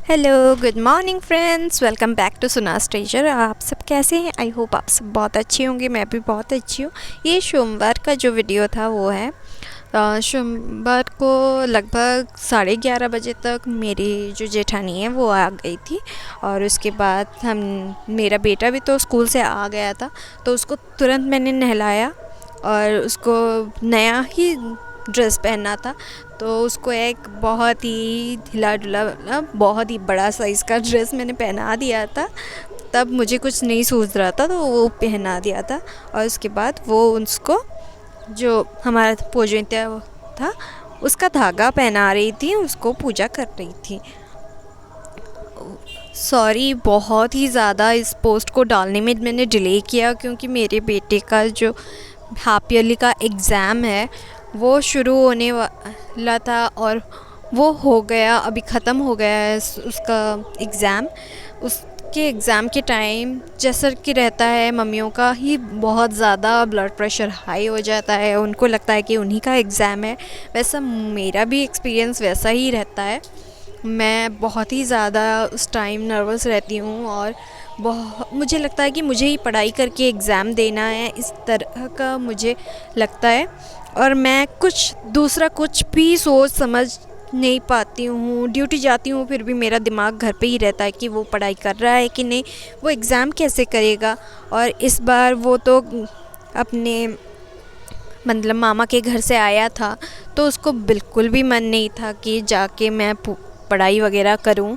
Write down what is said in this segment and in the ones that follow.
Hello, good morning friends. Welcome back to Sunas treasure. आप सब कैसे हैं? आई होप आप सब बहुत अच्छे होंगे। मैं भी बहुत अच्छी हूँ। ये सोमवार का जो वीडियो था वो है सोमवार को लगभग 11:30 बजे तक मेरी जो जेठानी है वो आ गई थी। और उसके बाद मेरा बेटा भी तो स्कूल से आ गया था, तो उसको तुरंत मैंने नहलाया और उसको नया ही ड्रेस पहनना था। तो उसको एक बहुत ही ढिला ढुला मतलब बहुत ही बड़ा साइज़ का ड्रेस मैंने पहना दिया था। तब मुझे कुछ नहीं सूझ रहा था तो वो पहना दिया था। और उसके बाद वो उसको जो हमारा पूजनता था उसका धागा पहना रही थी, उसको पूजा कर रही थी। सॉरी, बहुत ही ज़्यादा इस पोस्ट को डालने में मैंने डिले किया क्योंकि मेरे बेटे का जो हाफ ईयरली का एग्ज़ाम है वो शुरू होने वाला था और वो हो गया, अभी ख़त्म हो गया है उसका एग्ज़ाम। उसके एग्ज़ाम के टाइम जैसा कि रहता है, मम्मियों का ही बहुत ज़्यादा ब्लड प्रेशर हाई हो जाता है। उनको लगता है कि उन्हीं का एग्ज़ाम है। वैसा मेरा भी एक्सपीरियंस वैसा ही रहता है। मैं बहुत ही ज़्यादा उस टाइम नर्वस रहती हूँ और मुझे लगता है कि मुझे ही पढ़ाई करके एग्ज़ाम देना है, इस तरह का मुझे लगता है। और मैं कुछ भी सोच समझ नहीं पाती हूँ। ड्यूटी जाती हूँ फिर भी मेरा दिमाग घर पे ही रहता है कि वो पढ़ाई कर रहा है कि नहीं, वो एग्ज़ाम कैसे करेगा। और इस बार वो तो अपने मतलब मामा के घर से आया था, तो उसको बिल्कुल भी मन नहीं था कि जाके मैं पढ़ाई वगैरह करूं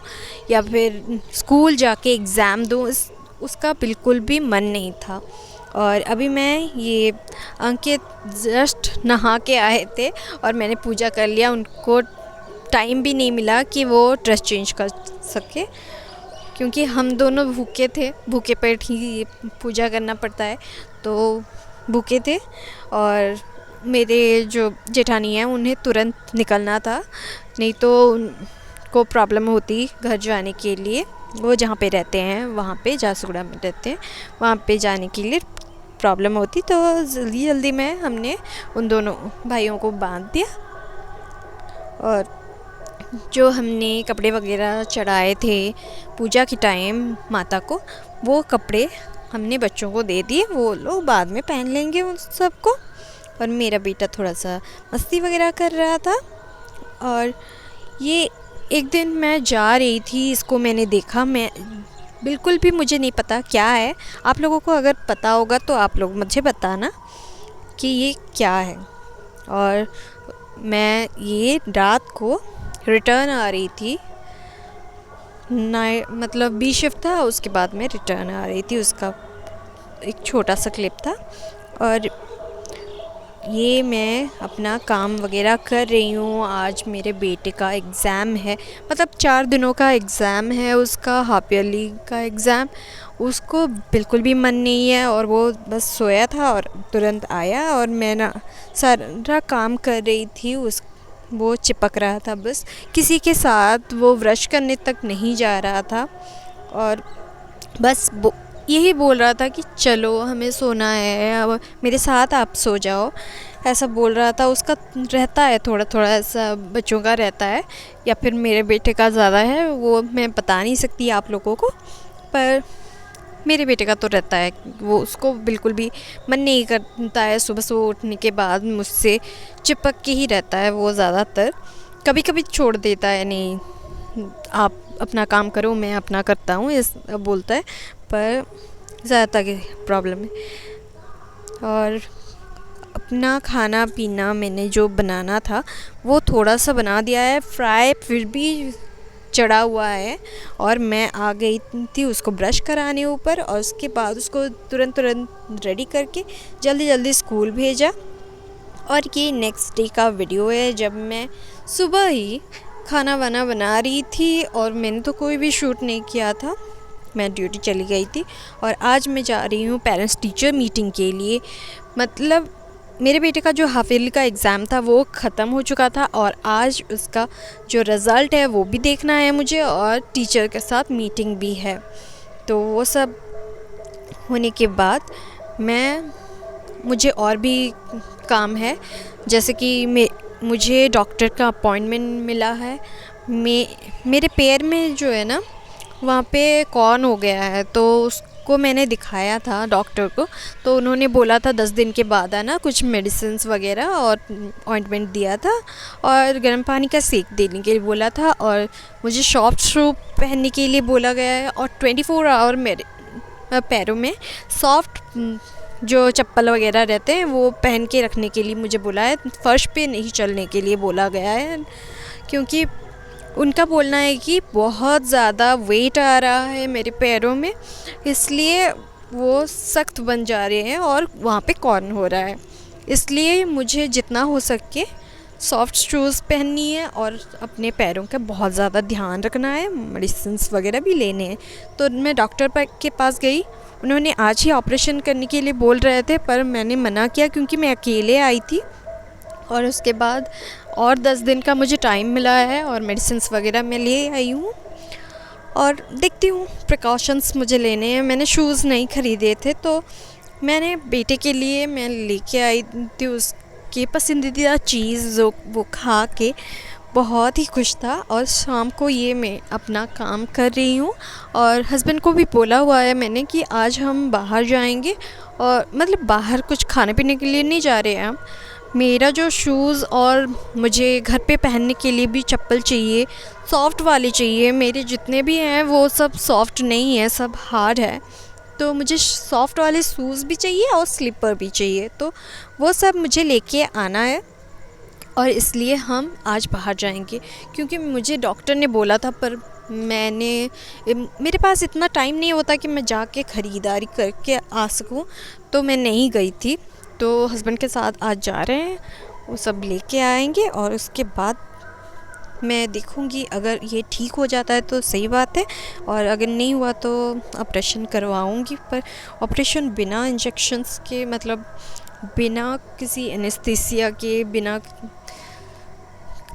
या फिर स्कूल जाके एग्ज़ाम दूं। उसका बिल्कुल भी मन नहीं था। और अभी मैं ये अंकित जस्ट नहा के आए थे और मैंने पूजा कर लिया। उनको टाइम भी नहीं मिला कि वो ड्रेस चेंज कर सके क्योंकि हम दोनों भूखे थे, भूखे पेट ही पूजा करना पड़ता है, तो भूखे थे। और मेरे जो जेठानी हैं उन्हें तुरंत निकलना था, नहीं तो उनको प्रॉब्लम होती घर जाने के लिए। वो जहाँ पे रहते हैं वहाँ पे झारसुगुड़ा में रहते हैं, वहाँ पे जाने के लिए प्रॉब्लम होती। तो जल्दी जल्दी में हमने उन दोनों भाइयों को बांध दिया और जो हमने कपड़े वगैरह चढ़ाए थे पूजा के टाइम माता को, वो कपड़े हमने बच्चों को दे दिए। वो लोग बाद में पहन लेंगे उन सबको। और मेरा बेटा थोड़ा सा मस्ती वगैरह कर रहा था। और ये एक दिन मैं जा रही थी, इसको मैंने देखा। मैं बिल्कुल भी मुझे नहीं पता क्या है। आप लोगों को अगर पता होगा तो आप लोग मुझे बताना कि ये क्या है। और मैं ये रात को रिटर्न आ रही थी, मतलब बी शिफ्ट था, उसके बाद में रिटर्न आ रही थी। उसका एक छोटा सा क्लिप था। और ये मैं अपना काम वगैरह कर रही हूँ। आज मेरे बेटे का एग्ज़ाम है, मतलब 4 दिनों का एग्ज़ाम है उसका, हाफ ईयरली का एग्ज़ाम। उसको बिल्कुल भी मन नहीं है और वो बस सोया था और तुरंत आया। और मैं ना सारा काम कर रही थी, वो चिपक रहा था बस, किसी के साथ वो ब्रश करने तक नहीं जा रहा था। और बस यही बोल रहा था कि चलो हमें सोना है, अब मेरे साथ आप सो जाओ, ऐसा बोल रहा था। उसका रहता है थोड़ा थोड़ा ऐसा, बच्चों का रहता है, या फिर मेरे बेटे का ज़्यादा है, वो मैं बता नहीं सकती आप लोगों को। पर मेरे बेटे का तो रहता है, वो उसको बिल्कुल भी मन नहीं करता है सुबह सुबह उठने के बाद मुझसे चिपक के ही रहता है वो ज़्यादातर। कभी कभी छोड़ देता है, नहीं आप अपना काम करो मैं अपना करता हूँ, इस बोलता है, पर ज़्यादातर की प्रॉब्लम है। और अपना खाना पीना मैंने जो बनाना था वो थोड़ा सा बना दिया है, फ्राई फिर भी चढ़ा हुआ है। और मैं आ गई थी उसको ब्रश कराने ऊपर, और उसके बाद उसको तुरंत रेडी करके जल्दी जल्दी स्कूल भेजा। और ये नेक्स्ट डे का वीडियो है, जब मैं सुबह ही खाना वाना बना रही थी और मैंने तो कोई भी शूट नहीं किया था, मैं ड्यूटी चली गई थी। और आज मैं जा रही हूँ पेरेंट्स टीचर मीटिंग के लिए। मतलब मेरे बेटे का जो हाफ ईयरली का एग्ज़ाम था वो ख़त्म हो चुका था और आज उसका जो रिज़ल्ट है वो भी देखना है मुझे, और टीचर के साथ मीटिंग भी है। तो वो सब होने के बाद मुझे और भी काम है, जैसे कि मुझे डॉक्टर का अपॉइंटमेंट मिला है। मेरे पैर में जो है ना वहाँ पे कॉर्न हो गया है, तो उसको मैंने दिखाया था डॉक्टर को। तो उन्होंने बोला था 10 दिन के बाद आना, कुछ मेडिसिन्स वगैरह और ऑइंटमेंट दिया था और गर्म पानी का सेक देने के लिए बोला था, और मुझे सॉफ्ट शू पहनने के लिए बोला गया है, और 24 आवर मेरे पैरों में सॉफ्ट जो चप्पल वगैरह रहते हैं वो पहन के रखने के लिए मुझे बोला है। फ़र्श पे नहीं चलने के लिए बोला गया है, क्योंकि उनका बोलना है कि बहुत ज़्यादा वेट आ रहा है मेरे पैरों में, इसलिए वो सख्त बन जा रहे हैं और वहाँ पे कॉर्न हो रहा है। इसलिए मुझे जितना हो सके सॉफ्ट शूज़ पहननी है और अपने पैरों का बहुत ज़्यादा ध्यान रखना है, मेडिसिन्स वगैरह भी लेने हैं। तो मैं डॉक्टर के पास गई, उन्होंने आज ही ऑपरेशन करने के लिए बोल रहे थे, पर मैंने मना किया क्योंकि मैं अकेले आई थी। और उसके बाद और 10 दिन का मुझे टाइम मिला है और मेडिसिन्स वगैरह मैं ले आई हूँ, और देखती हूँ प्रिकॉशंस मुझे लेने हैं। मैंने शूज़ नहीं ख़रीदे थे, तो मैंने बेटे के लिए मैं लेके आई थी उसकी पसंदीदा चीज़, जो वो खा के बहुत ही खुश था। और शाम को ये मैं अपना काम कर रही हूँ, और हस्बैंड को भी बोला हुआ है मैंने कि आज हम बाहर जाएंगे, और मतलब बाहर कुछ खाने पीने के लिए नहीं जा रहे हैं हम। मेरा जो शूज़ और मुझे घर पे पहनने के लिए भी चप्पल चाहिए, सॉफ्ट वाली चाहिए। मेरे जितने भी हैं वो सब सॉफ्ट नहीं है, सब हार्ड है। तो मुझे सॉफ्ट वाले शूज़ भी चाहिए और स्लीपर भी चाहिए, तो वो सब मुझे लेके आना है, और इसलिए हम आज बाहर जाएंगे। क्योंकि मुझे डॉक्टर ने बोला था, पर मेरे पास इतना टाइम नहीं होता कि मैं जाके ख़रीदारी करके आ सकूं, तो मैं नहीं गई थी। तो हस्बैंड के साथ आज जा रहे हैं, वो सब लेके आएंगे, और उसके बाद मैं देखूंगी अगर ये ठीक हो जाता है तो सही बात है, और अगर नहीं हुआ तो ऑपरेशन करवाऊंगी। पर ऑपरेशन बिना इंजेक्शंस के, मतलब बिना किसी एनेस्थीसिया के बिना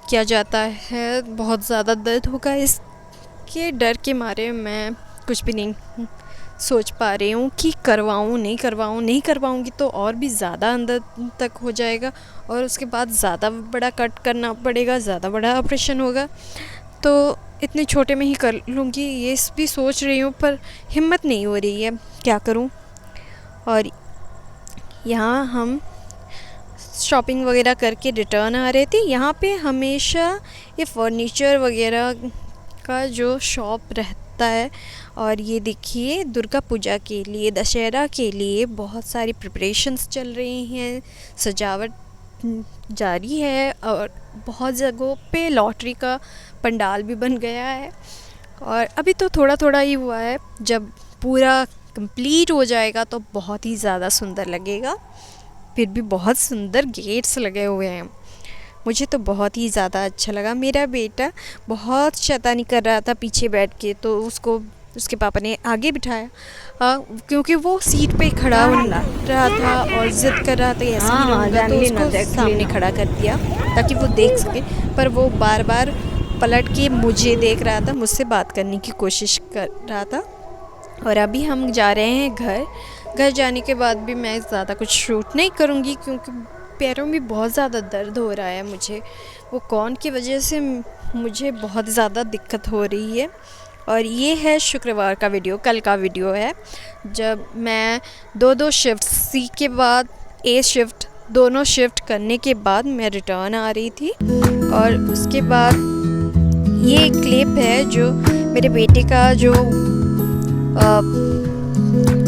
किया जाता है। बहुत ज़्यादा दर्द होगा, इसके डर के मारे मैं कुछ भी नहीं सोच पा रही हूँ कि करवाऊँ नहीं करवाऊँ। नहीं करवाऊँगी तो और भी ज़्यादा अंदर तक हो जाएगा, और उसके बाद ज़्यादा बड़ा कट करना पड़ेगा, ज़्यादा बड़ा ऑपरेशन होगा। तो इतने छोटे में ही कर लूँगी, ये भी सोच रही हूँ, पर हिम्मत नहीं हो रही है, क्या करूँ। और यहाँ हम शॉपिंग वगैरह करके रिटर्न आ रहे थे। यहाँ पे हमेशा ये फर्नीचर वगैरह का जो शॉप रहता है, और ये देखिए दुर्गा पूजा के लिए, दशहरा के लिए बहुत सारी प्रिपरेशंस चल रही हैं, सजावट जारी है, और बहुत जगहों पे लॉटरी का पंडाल भी बन गया है। और अभी तो थोड़ा थोड़ा ही हुआ है, जब पूरा कंप्लीट हो जाएगा तो बहुत ही ज़्यादा सुंदर लगेगा। फिर भी बहुत सुंदर गेट्स लगे हुए हैं, मुझे तो बहुत ही ज़्यादा अच्छा लगा। मेरा बेटा बहुत शैतानी कर रहा था पीछे बैठ के, तो उसको उसके पापा ने आगे बिठाया, क्योंकि वो सीट पे खड़ा रहा था और ज़िद कर रहा था ऐसे ही रहूँगा, तो उसको सामने खड़ा कर दिया ताकि वो देख सके। पर वो बार बार पलट के मुझे देख रहा था, मुझसे बात करने की कोशिश कर रहा था। और अभी हम जा रहे हैं घर जाने के बाद भी मैं ज़्यादा कुछ शूट नहीं करूँगी, क्योंकि पैरों में बहुत ज़्यादा दर्द हो रहा है मुझे। वो कॉर्न की वजह से मुझे बहुत ज़्यादा दिक्कत हो रही है। और ये है शुक्रवार का वीडियो, कल का वीडियो है, जब मैं 2 शिफ्ट सी के बाद ए शिफ्ट, दोनों शिफ्ट करने के बाद मैं रिटर्न आ रही थी। और उसके बाद ये क्लिप है जो मेरे बेटे का, जो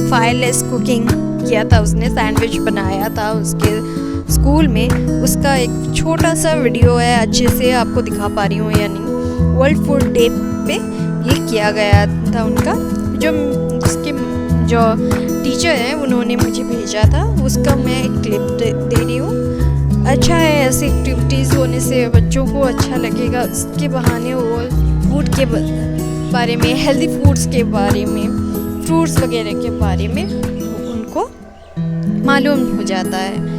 फायरलेस कुकिंग किया था, उसने सैंडविच बनाया था उसके स्कूल में, उसका एक छोटा सा वीडियो है। अच्छे से आपको दिखा पा रही हूँ या नहीं। वर्ल्ड फूड डे पे ये किया गया था उनका, जो उसके जो टीचर हैं उन्होंने मुझे भेजा था, उसका मैं एक क्लिप दे रही हूँ। अच्छा है, ऐसी एक्टिविटीज़ होने से बच्चों को अच्छा लगेगा। इसके बहाने वो फूड के बारे में, हेल्दी फूड्स के बारे में, फ्रूट्स वगैरह के बारे में उनको मालूम हो जाता है।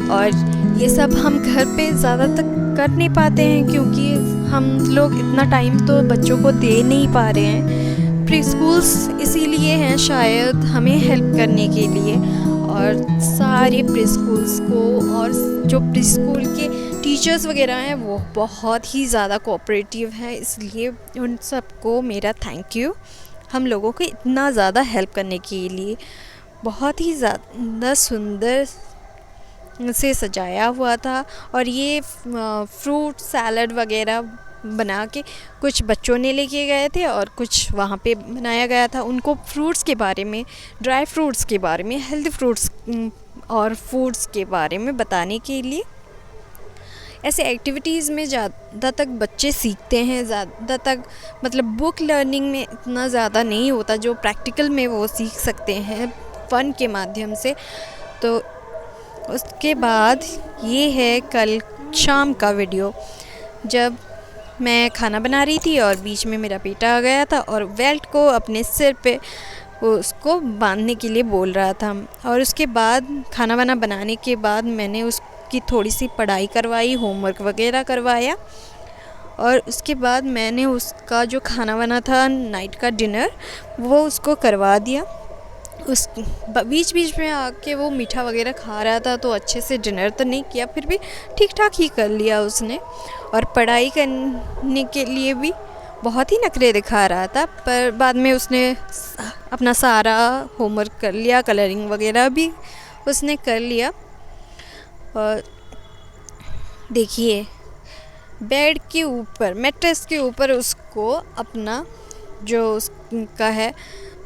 और ये सब हम घर पे ज़्यादा तक कर नहीं पाते हैं, क्योंकि हम लोग इतना टाइम तो बच्चों को दे नहीं पा रहे हैं। प्री स्कूल्स इसीलिए हैं शायद हमें हेल्प करने के लिए, और सारे प्री स्कूल्स को और जो प्री स्कूल के टीचर्स वगैरह हैं वो बहुत ही ज़्यादा कोऑपरेटिव हैं, इसलिए उन सबको मेरा थैंक यू हम लोगों को इतना ज़्यादा हेल्प करने के लिए। बहुत ही ज़्यादा सुंदर से सजाया हुआ था और ये फ्रूट सैलड वगैरह बना के कुछ बच्चों ने लेके गए थे और कुछ वहाँ पे बनाया गया था। उनको फ्रूट्स के बारे में, ड्राई फ्रूट्स के बारे में, हेल्दी फ्रूट्स और फूड्स के बारे में बताने के लिए। ऐसे एक्टिविटीज़ में ज़्यादा तक बच्चे सीखते हैं, ज़्यादा तक मतलब बुक लर्निंग में इतना ज़्यादा नहीं होता जो प्रैक्टिकल में वो सीख सकते हैं फ़न के माध्यम से। तो उसके बाद ये है कल शाम का वीडियो, जब मैं खाना बना रही थी और बीच में मेरा बेटा आ गया था और बेल्ट को अपने सिर पे उसको बांधने के लिए बोल रहा था। और उसके बाद खाना वाना बनाने के बाद मैंने उसकी थोड़ी सी पढ़ाई करवाई, होमवर्क वगैरह करवाया और उसके बाद मैंने उसका जो खाना वाना था, नाइट का डिनर, वो उसको करवा दिया। उस बीच बीच में आके वो मीठा वगैरह खा रहा था, तो अच्छे से डिनर तो नहीं किया, फिर भी ठीक ठाक ही कर लिया उसने। और पढ़ाई करने के लिए भी बहुत ही नखरे दिखा रहा था, पर बाद में उसने अपना सारा होमवर्क कर लिया, कलरिंग वगैरह भी उसने कर लिया। और देखिए बेड के ऊपर, मैट्रेस के ऊपर उसको अपना जो उसका है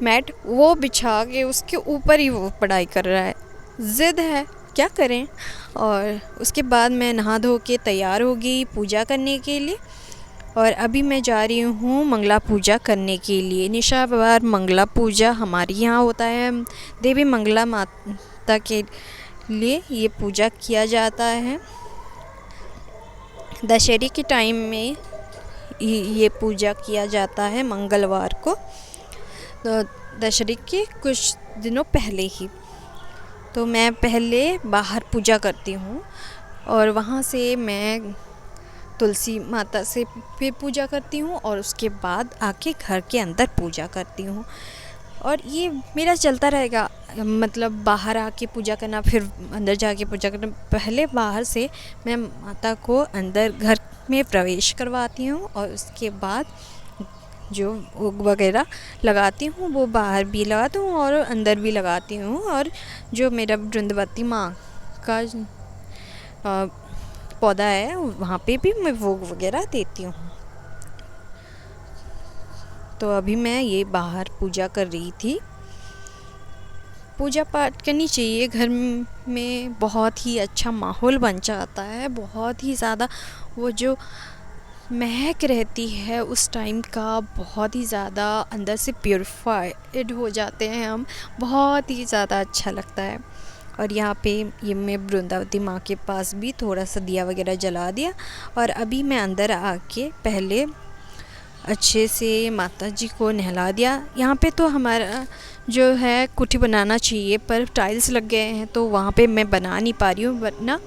मैट वो बिछा के उसके ऊपर ही वो पढ़ाई कर रहा है। ज़िद है, क्या करें। और उसके बाद मैं नहा धो के तैयार हो गई पूजा करने के लिए और अभी मैं जा रही हूँ मंगला पूजा करने के लिए। निशावार मंगला पूजा हमारे यहाँ होता है, देवी मंगला माता के लिए ये पूजा किया जाता है। दशहरे के टाइम में ये पूजा किया जाता है मंगलवार को, तो दशहरे के कुछ दिनों पहले ही। तो मैं पहले बाहर पूजा करती हूँ और वहाँ से मैं तुलसी माता से फिर पूजा करती हूँ और उसके बाद आके घर के अंदर पूजा करती हूँ। और ये मेरा चलता रहेगा, मतलब बाहर आके पूजा करना फिर अंदर जाके पूजा करना। पहले बाहर से मैं माता को अंदर घर में प्रवेश करवाती हूँ और उसके बाद जो भोग वगैरह लगाती हूँ वो बाहर भी लगाती हूँ और अंदर भी लगाती हूँ। और जो मेरा वृंदावती माँ का पौधा है वहाँ पे भी मैं भोग वगैरह देती हूँ। तो अभी मैं ये बाहर पूजा कर रही थी। पूजा पाठ करनी चाहिए, घर में बहुत ही अच्छा माहौल बन जाता है। बहुत ही ज़्यादा वो जो महक रहती है उस टाइम का, बहुत ही ज़्यादा अंदर से प्योरीफाइड हो जाते हैं हम, बहुत ही ज़्यादा अच्छा लगता है। और यहाँ पे ये मैं वृंदावती माँ के पास भी थोड़ा सा दिया वगैरह जला दिया और अभी मैं अंदर आके पहले अच्छे से माता जी को नहला दिया। यहाँ पे तो हमारा जो है कुटी बनाना चाहिए पर टाइल्स लग गए हैं तो वहाँ पे मैं बना नहीं पा रही हूँ, वरना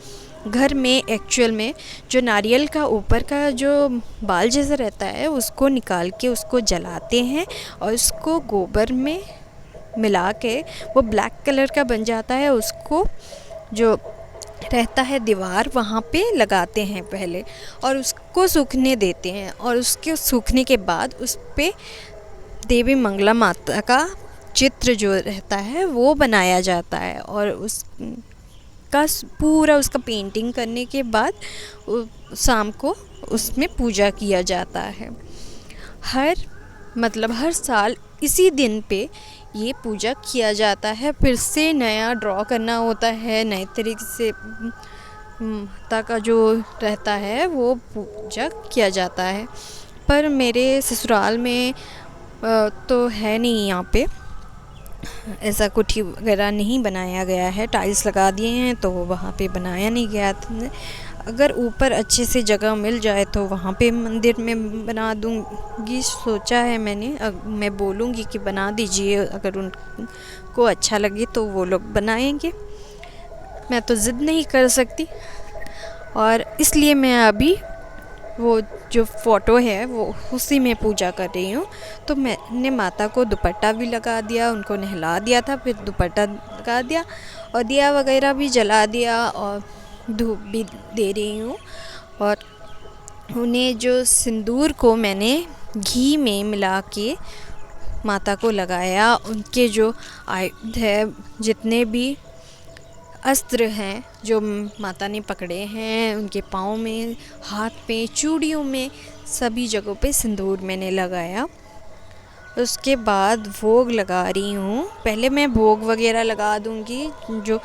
घर में एक्चुअल में जो नारियल का ऊपर का जो बाल जैसा रहता है उसको निकाल के उसको जलाते हैं और उसको गोबर में मिला के वो ब्लैक कलर का बन जाता है। उसको जो रहता है दीवार वहाँ पे लगाते हैं पहले और उसको सूखने देते हैं और उसके सूखने के बाद उस पे देवी मंगला माता का चित्र जो रहता है वो बनाया जाता है और उसका पूरा उसका पेंटिंग करने के बाद शाम को उसमें पूजा किया जाता है। हर साल इसी दिन पे ये पूजा किया जाता है। फिर से नया ड्रॉ करना होता है, नए तरीके से माता का जो रहता है वो पूजा किया जाता है। पर मेरे ससुराल में तो है नहीं, यहाँ पे ऐसा कुठी वगैरह नहीं बनाया गया है, टाइल्स लगा दिए हैं तो वहाँ पे बनाया नहीं गया था। अगर ऊपर अच्छे से जगह मिल जाए तो वहाँ पे मंदिर में बना दूँगी, सोचा है मैंने। मैं बोलूँगी कि बना दीजिए, अगर उनको अच्छा लगे तो वो लोग बनाएंगे। मैं तो ज़िद नहीं कर सकती और इसलिए मैं अभी वो जो फ़ोटो है वो उसी में पूजा कर रही हूँ। तो मैंने माता को दुपट्टा भी लगा दिया, उनको नहला दिया था, फिर दुपट्टा लगा दिया और दिया वगैरह भी जला दिया और धूप भी दे रही हूँ। और उन्हें जो सिंदूर को मैंने घी में मिला के माता को लगाया, उनके जो आयुध है, जितने भी अस्त्र हैं जो माता ने पकड़े हैं, उनके पाँव में, हाथ पे, चूड़ियों में, सभी जगहों पे सिंदूर मैंने लगाया। उसके बाद भोग लगा रही हूँ। पहले मैं भोग वगैरह लगा दूँगी, जो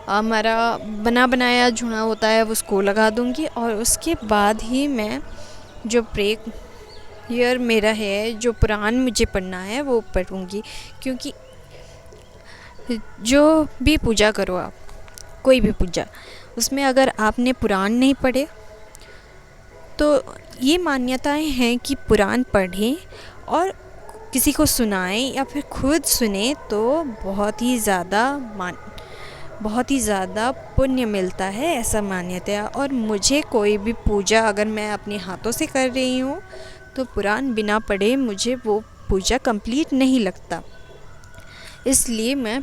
हमारा बना बनाया झुना होता है उसको लगा दूँगी, और उसके बाद ही मैं जो प्रेयर मेरा है, जो पुराण मुझे पढ़ना है वो पढ़ूँगी। क्योंकि जो भी पूजा करो आप, कोई भी पूजा, उसमें अगर आपने पुराण नहीं पढ़े तो ये मान्यताएं हैं कि पुराण पढ़ें और किसी को सुनाएं या फिर खुद सुने तो बहुत ही ज़्यादा पुण्य मिलता है, ऐसा मान्यता है। और मुझे कोई भी पूजा अगर मैं अपने हाथों से कर रही हूँ तो पुराण बिना पढ़े मुझे वो पूजा कंप्लीट नहीं लगता। इसलिए मैं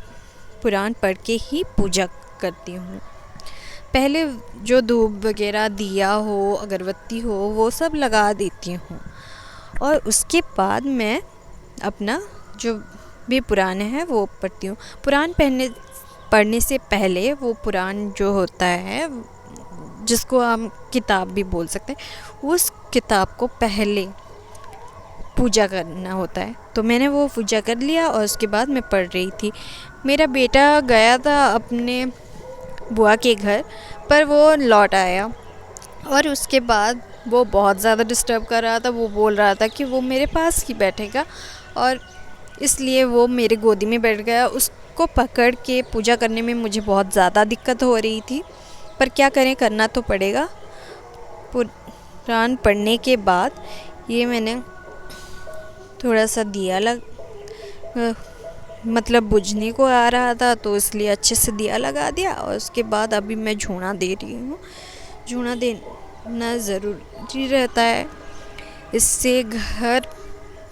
पुराण पढ़ के ही पूजा करती हूँ। पहले जो धूप वगैरह, दिया हो, अगरबत्ती हो, वो सब लगा देती हूँ, और उसके बाद मैं अपना जो भी पुराण है वो पढ़ती हूँ। पुराण पढ़ने से पहले वो पुराण जो होता है, जिसको हम किताब भी बोल सकते हैं, उस किताब को पहले पूजा करना होता है। तो मैंने वो पूजा कर लिया और उसके बाद मैं पढ़ रही थी। मेरा बेटा गया था अपने बुआ के घर, पर वो लौट आया और उसके बाद वो बहुत ज़्यादा डिस्टर्ब कर रहा था। वो बोल रहा था कि वो मेरे पास ही बैठेगा, और इसलिए वो मेरे गोदी में बैठ गया। उसको पकड़ के पूजा करने में मुझे बहुत ज़्यादा दिक्कत हो रही थी, पर क्या करें, करना तो पड़ेगा। पुराण पढ़ने के बाद ये मैंने थोड़ा सा दिया मतलब बुझने को आ रहा था, तो इसलिए अच्छे से दिया लगा दिया। और उसके बाद अभी मैं झूना दे रही हूँ। झूना देना ज़रूरी रहता है, इससे घर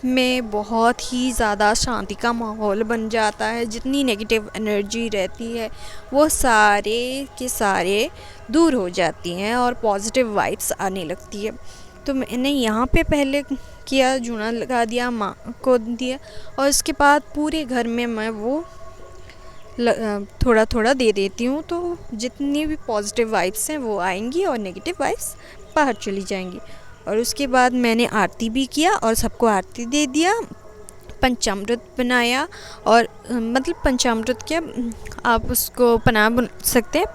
में बहुत ही ज़्यादा शांति का माहौल बन जाता है। जितनी नेगेटिव एनर्जी रहती है वो सारे के सारे दूर हो जाती हैं और पॉजिटिव वाइब्स आने लगती है। तो मैंने यहाँ पे पहले किया, जूना लगा दिया, माँ को दिया, और उसके बाद पूरे घर में मैं वो थोड़ा थोड़ा दे देती हूँ। तो जितनी भी पॉजिटिव वाइब्स हैं वो आएंगी और नेगेटिव वाइब्स बाहर चली जाएंगी। और उसके बाद मैंने आरती भी किया और सबको आरती दे दिया। पंचामृत बनाया, और मतलब पंचामृत क्या, आप उसको पना बोल सकते हैं,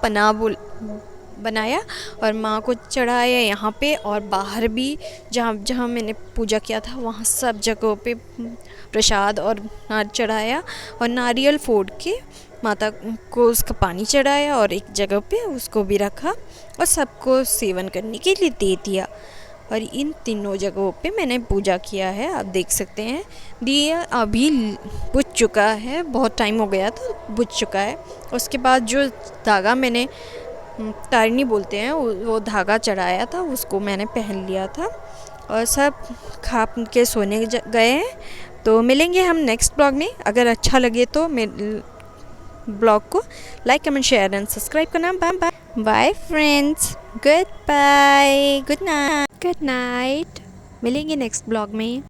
बनाया और माँ को चढ़ाया यहाँ पे, और बाहर भी जहाँ जहाँ मैंने पूजा किया था वहाँ सब जगहों पे प्रसाद और चढ़ाया, और नारियल फोड़ के माता को उसका पानी चढ़ाया, और एक जगह पे उसको भी रखा और सबको सेवन करने के लिए दे दिया। और इन तीनों जगहों पे मैंने पूजा किया है, आप देख सकते हैं। दिया अभी बुझ चुका है, बहुत टाइम हो गया था, बुझ चुका है। उसके बाद जो धागा मैंने तारनी बोलते हैं, वो धागा चढ़ाया था, उसको मैंने पहन लिया था, और सब खा के सोने गए हैं। तो मिलेंगे हम नेक्स्ट ब्लॉग में। अगर अच्छा लगे तो मेरे ब्लॉग को like, comment, share and subscribe करना। Bye bye, bye friends, good bye, good night, मिलेंगे नेक्स्ट ब्लॉग में।